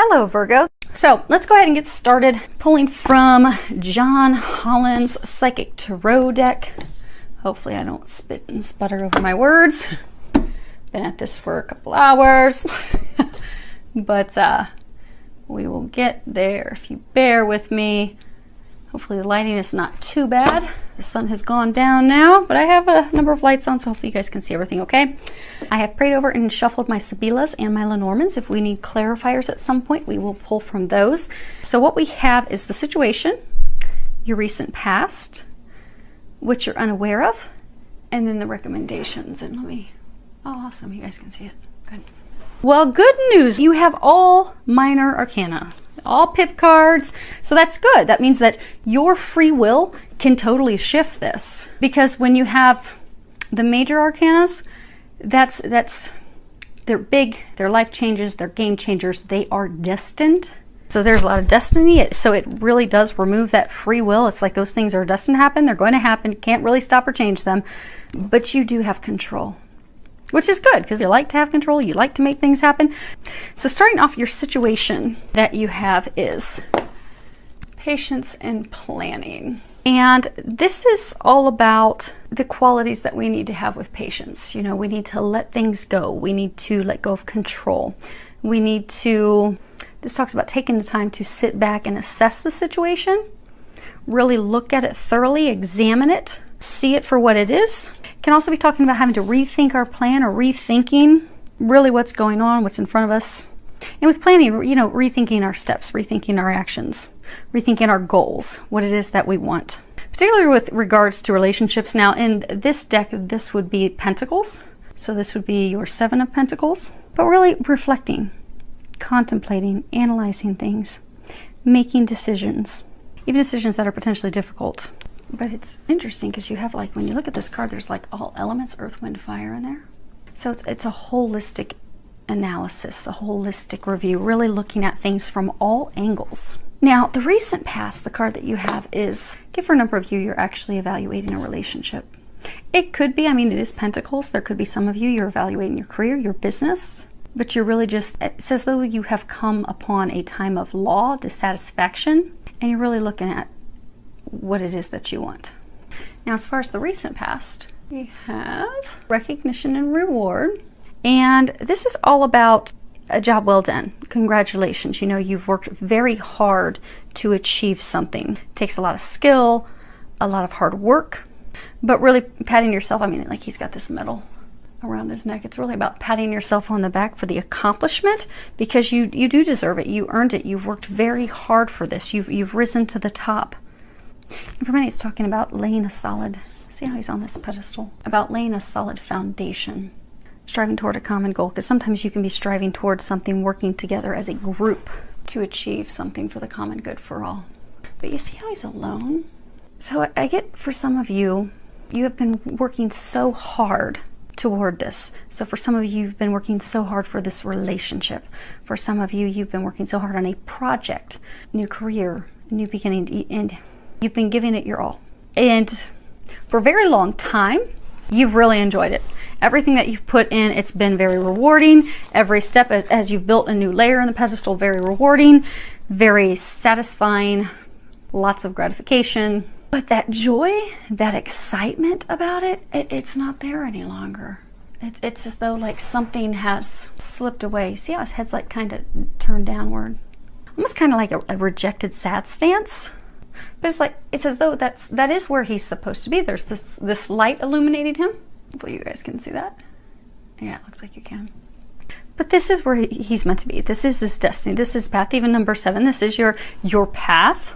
Hello, Virgo. So let's go ahead and get started pulling from John Holland's Psychic Tarot deck. Hopefully I don't spit and sputter over my words. Been at this for a couple hours, but we will get there if you bear with me. Hopefully the lighting is not too bad. The sun has gone down now, but I have a number of lights on, so hopefully you guys can see everything okay. I have prayed over and shuffled my Sibyllahs and my Lenormands. If we need clarifiers at some point, we will pull from those. So what we have is the situation, your recent past, what you're unaware of, and then the recommendations. And let me, oh, awesome, you guys can see it. Good. Well, good news, you have all minor arcana. All pip cards, so that's good. That means that your free will can totally shift this, because when you have the major arcanas, they're big, they're life changes, they're game changers, they are destined. So there's a lot of destiny, so it really does remove that free will. It's like those things are destined to happen, they're going to happen, you can't really stop or change them, but you do have control. Which is good, because you like to have control, you like to make things happen. So starting off, your situation that you have is patience and planning. And this is all about the qualities that we need to have with patience. You know, we need to let things go. We need to let go of control. We need to, this talks about taking the time to sit back and assess the situation, really look at it thoroughly, examine it, see it for what it is. Can also be talking about having to rethink our plan, or rethinking really what's going on, what's in front of us. And with planning, you know, rethinking our steps, rethinking our actions, rethinking our goals, what it is that we want. Particularly with regards to relationships. Now in this deck, this would be Pentacles. So this would be your Seven of Pentacles. But really reflecting, contemplating, analyzing things, making decisions, even decisions that are potentially difficult. But it's interesting because you have, like, when you look at this card, there's like all elements, earth, wind, fire in there. So it's a holistic analysis, a holistic review, really looking at things from all angles. Now, the recent past, the card that you have is, for a number of you, you're actually evaluating a relationship. It could be, I mean, it is Pentacles. There could be some of you, you're evaluating your career, your business, but you're really just, it's as though you have come upon a time of law, dissatisfaction, and you're really looking at what it is that you want. Now, as far as the recent past, we have recognition and reward. And this is all about a job well done. Congratulations. You know, you've worked very hard to achieve something. It takes a lot of skill, a lot of hard work, but really patting yourself. I mean, like, he's got this medal around his neck. It's really about patting yourself on the back for the accomplishment, because you do deserve it. You earned it. You've worked very hard for this. You've risen to the top. And for many, it's talking about laying a solid, see how he's on this pedestal, about laying a solid foundation, striving toward a common goal, because sometimes you can be striving towards something, working together as a group to achieve something for the common good for all. But you see how he's alone? So I get, for some of you, you have been working so hard toward this. So for some of you, you've been working so hard for this relationship. For some of you, you've been working so hard on a project, new career, new beginning, and you've been giving it your all. And for a very long time, you've really enjoyed it. Everything that you've put in, it's been very rewarding. Every step as you've built a new layer in the pedestal, very rewarding, very satisfying, lots of gratification. But that joy, that excitement about it, it's not there any longer. It's as though like something has slipped away. See how his head's like kind of turned downward? Almost kind of like a rejected sad stance. But it's like, it's as though that is where he's supposed to be. There's this light illuminating him. Hopefully you guys can see that. Yeah, it looks like you can. But this is where he's meant to be. This is his destiny. This is path, even number 7. This is your path.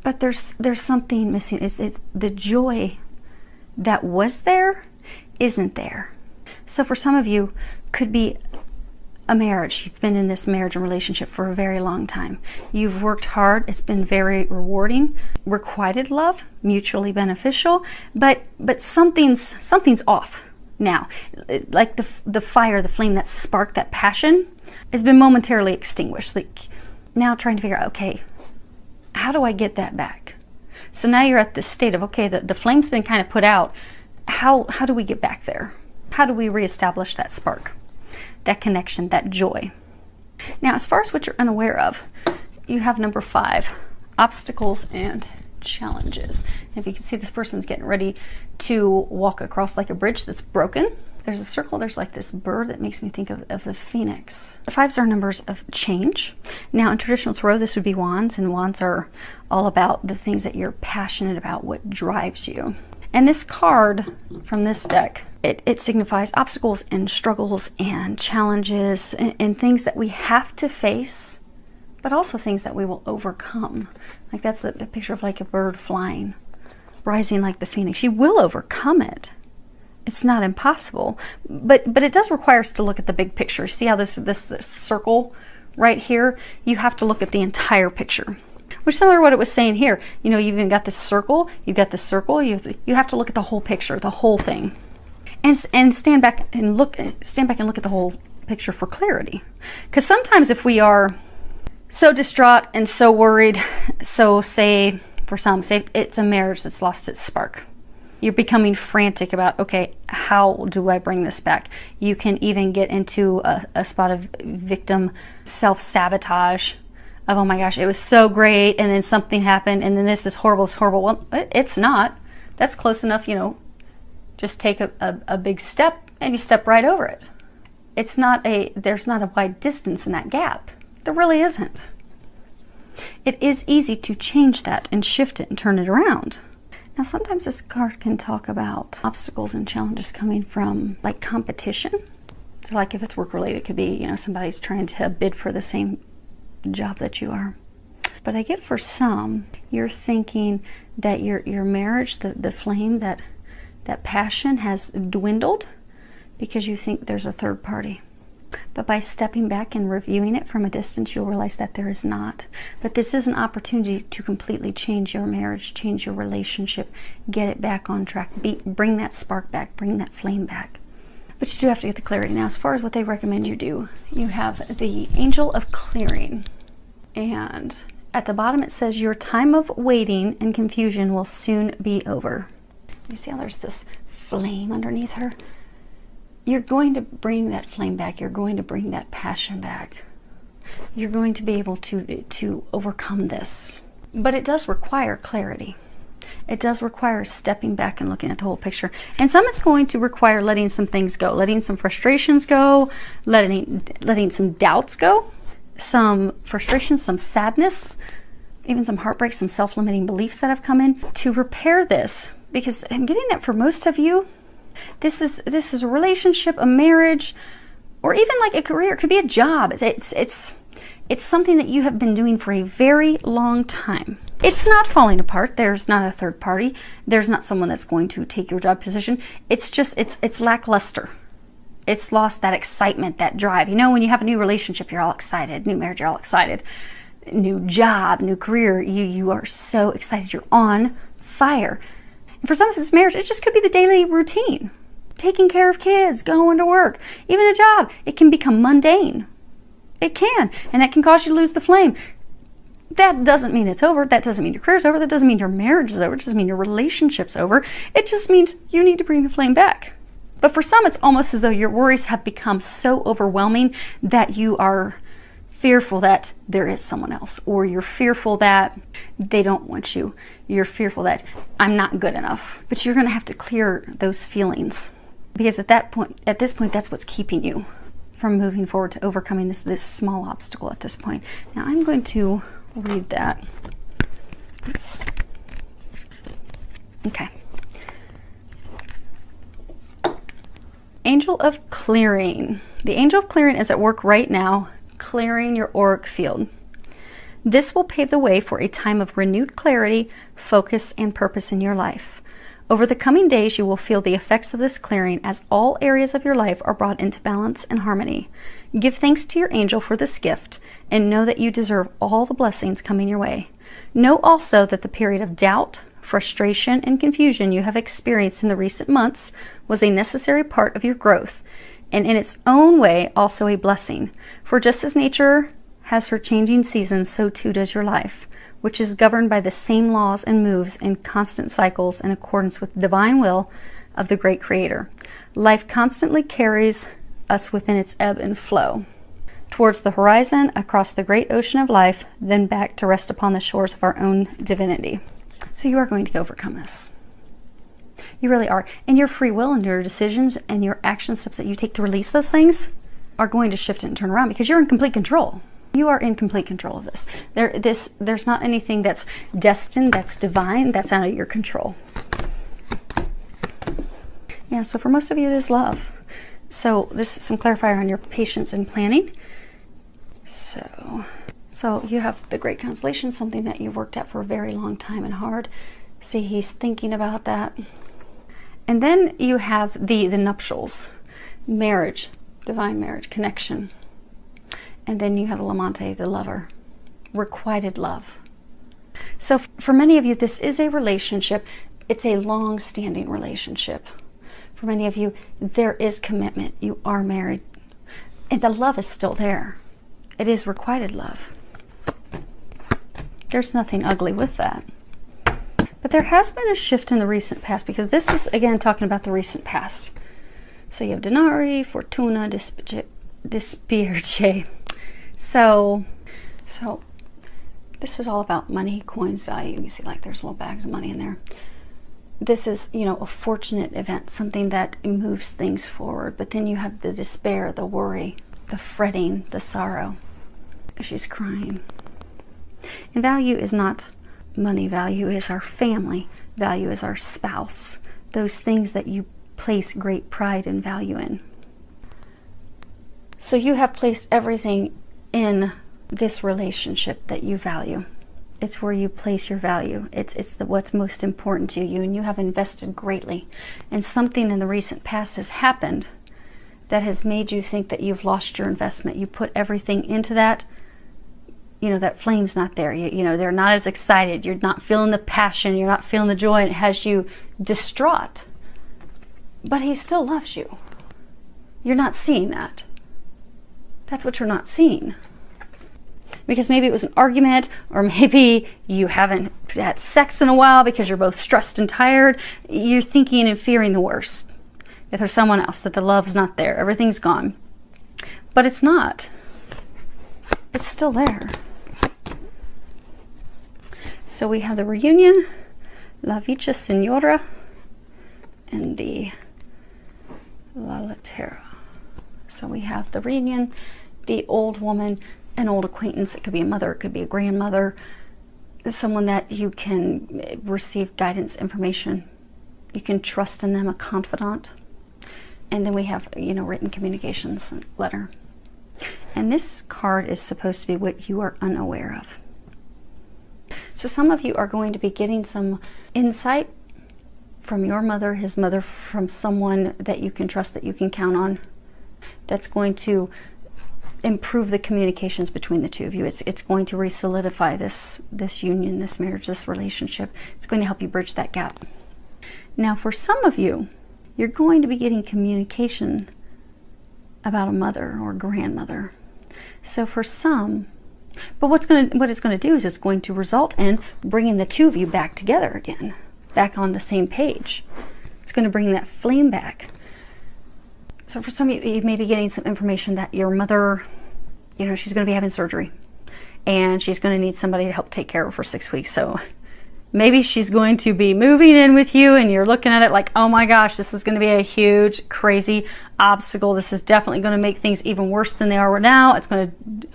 But there's something missing. It's the joy that was there isn't there. So for some of you, could be a marriage. You've been in this marriage and relationship for a very long time. You've worked hard. It's been very rewarding. Requited love, mutually beneficial, but something's off now. Like the fire, the flame that sparked that passion has been momentarily extinguished. Like now trying to figure out, okay, how do I get that back? So now you're at this state of, okay, the flame's been kind of put out. How do we get back there? How do we reestablish that spark, that connection, that joy? Now, as far as what you're unaware of, you have number 5, obstacles and challenges. And if you can see, this person's getting ready to walk across like a bridge that's broken. There's a circle, there's like this bird that makes me think of the phoenix. The 5s are numbers of change. Now, in traditional tarot, this would be wands, and wands are all about the things that you're passionate about, what drives you. And this card from this deck, it signifies obstacles and struggles and challenges and things that we have to face, but also things that we will overcome. Like that's a picture of like a bird flying, rising like the phoenix. You will overcome it. It's not impossible, but it does require us to look at the big picture. See how this circle right here? You have to look at the entire picture, which is similar to what it was saying here. You know, you've even got this circle, you've got this circle, you have to look at the whole picture, the whole thing, and stand back and look at the whole picture for clarity. Because sometimes if we are so distraught and so worried, so say for some, say it's a marriage that's lost its spark. You're becoming frantic about, okay, how do I bring this back? You can even get into a spot of victim self-sabotage of, oh my gosh, it was so great, and then something happened, and then this is horrible, it's horrible. Well, it's not. That's close enough, you know, just take a big step, and you step right over it. There's not a wide distance in that gap. There really isn't. It is easy to change that and shift it and turn it around. Now, sometimes this card can talk about obstacles and challenges coming from like competition. So like if it's work related, it could be, you know, somebody's trying to bid for the same job that you are. But I get for some, you're thinking that your marriage, the flame, that passion has dwindled because you think there's a third party. But by stepping back and reviewing it from a distance, you'll realize that there is not. But this is an opportunity to completely change your marriage, change your relationship, get it back on track, bring that spark back, bring that flame back. But you do have to get the clarity. Now, as far as what they recommend you do, you have the Angel of Clearing. And at the bottom it says, your time of waiting and confusion will soon be over. You see how there's this flame underneath her? You're going to bring that flame back. You're going to bring that passion back. You're going to be able to overcome this. But it does require clarity. It does require stepping back and looking at the whole picture. And some it's going to require letting some things go, letting some frustrations go, letting some doubts go, some frustrations, some sadness, even some heartbreak, some self-limiting beliefs that have come in to repair this. Because I'm getting that for most of you, this is a relationship, a marriage, or even like a career. It could be a job. It's something that you have been doing for a very long time. It's not falling apart. There's not a third party. There's not someone that's going to take your job position. It's just, it's lackluster. It's lost that excitement, that drive. You know, when you have a new relationship, you're all excited. New marriage, you're all excited. New job, new career, you are so excited. You're on fire. And for some of this marriage, it just could be the daily routine. Taking care of kids, going to work, even a job. It can become mundane. It can. And that can cause you to lose the flame. That doesn't mean it's over. That doesn't mean your career's over. That doesn't mean your marriage is over. It doesn't mean your relationship's over. It just means you need to bring the flame back. But for some, it's almost as though your worries have become so overwhelming that you are fearful that there is someone else, or you're fearful that they don't want you. You're fearful that I'm not good enough. But you're going to have to clear those feelings, because at this point, that's what's keeping you from moving forward to overcoming this small obstacle at this point. Now I'm going to read that. Okay. Angel of Clearing. The Angel of Clearing is at work right now, clearing your auric field. This will pave the way for a time of renewed clarity, focus, and purpose in your life. Over the coming days, you will feel the effects of this clearing as all areas of your life are brought into balance and harmony. Give thanks to your angel for this gift, and know that you deserve all the blessings coming your way. Know also that the period of doubt, frustration, and confusion you have experienced in the recent months was a necessary part of your growth, and in its own way also a blessing. For just as nature has her changing seasons, so too does your life, which is governed by the same laws and moves in constant cycles in accordance with the divine will of the great Creator. Life constantly carries us within its ebb and flow. towards the horizon, across the great ocean of life, then back to rest upon the shores of our own divinity. So you are going to overcome this. You really are. And your free will and your decisions and your action steps that you take to release those things are going to shift and turn around because you're in complete control. You are in complete control of this. There's not anything that's destined, that's divine, that's out of your control. Yeah, so for most of you it is love. So this is some clarifier on your patience and planning. So you have the Great Constellation, something that you've worked at for a very long time and hard. See, he's thinking about that. And then you have the nuptials, marriage, divine marriage, connection. And then you have l'amante, the lover, requited love. So for many of you, this is a relationship. It's a long-standing relationship. For many of you, there is commitment. You are married. And the love is still there. It is requited love. There's nothing ugly with that. But there has been a shift in the recent past, because this is, again, talking about the recent past. So you have Denari, Fortuna, Dispirce. So this is all about money, coins, value. You see, like, there's little bags of money in there. This is, you know, a fortunate event, something that moves things forward. But then you have the despair, the worry, the fretting, the sorrow. She's crying. And value is not money. Value is our family. Value is our spouse. Those things that you place great pride and value in. So you have placed everything in this relationship that you value. It's where you place your value. It's what's most important to you, and you have invested greatly. And something in the recent past has happened that has made you think that you've lost your investment. You put everything into that. You know, that flame's not there. You know, they're not as excited. You're not feeling the passion. You're not feeling the joy, and it has you distraught. But he still loves you. You're not seeing that. That's what you're not seeing. Because maybe it was an argument, or maybe you haven't had sex in a while because you're both stressed and tired. You're thinking and fearing the worst. If there's someone else, that the love's not there, everything's gone. But it's not. It's still there. So we have the reunion, La Vicha Signora, and the La Lettera. So we have the reunion, the old woman, an old acquaintance. It could be a mother, it could be a grandmother, someone that you can receive guidance, information. You can trust in them, a confidant. And then we have, you know, written communications, letter. And this card is supposed to be what you are unaware of. So some of you are going to be getting some insight from your mother, his mother, from someone that you can trust, that you can count on, that's going to improve the communications between the two of you. It's going to re-solidify this union, this marriage, this relationship. It's going to help you bridge that gap. Now, for some of you, you're going to be getting communication about a mother or grandmother. So for some, but what it's going to do is it's going to result in bringing the two of you back together again, back on the same page. It's going to bring that flame back. So for some of you, you may be getting some information that your mother, you know, she's going to be having surgery, and she's going to need somebody to help take care of her for 6 weeks. So maybe she's going to be moving in with you, and you're looking at it like, oh my gosh, this is going to be a huge, crazy obstacle. This is definitely going to make things even worse than they are right now. It's going to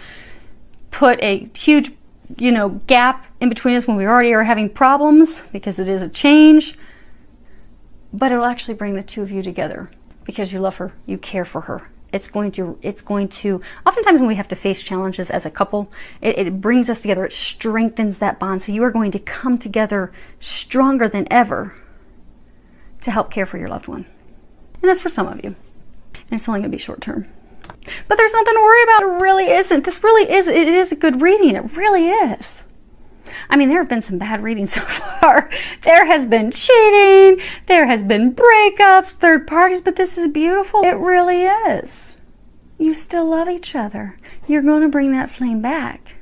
put a huge, you know, gap in between us when we already are having problems, because it is a change. But it will actually bring the two of you together because you love her, you care for her. It's going to, oftentimes when we have to face challenges as a couple, it brings us together, it strengthens that bond. So you are going to come together stronger than ever to help care for your loved one. And that's for some of you. And it's only going to be short term. But there's nothing to worry about. It really isn't. This really is, it is a good reading. It really is. I mean, there have been some bad readings so far. There has been cheating. There has been breakups, third parties, but this is beautiful. It really is. You still love each other. You're going to bring that flame back.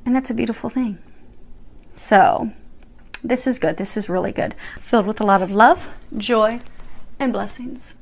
And that's a beautiful thing. So, this is good. This is really good. Filled with a lot of love, joy, and blessings.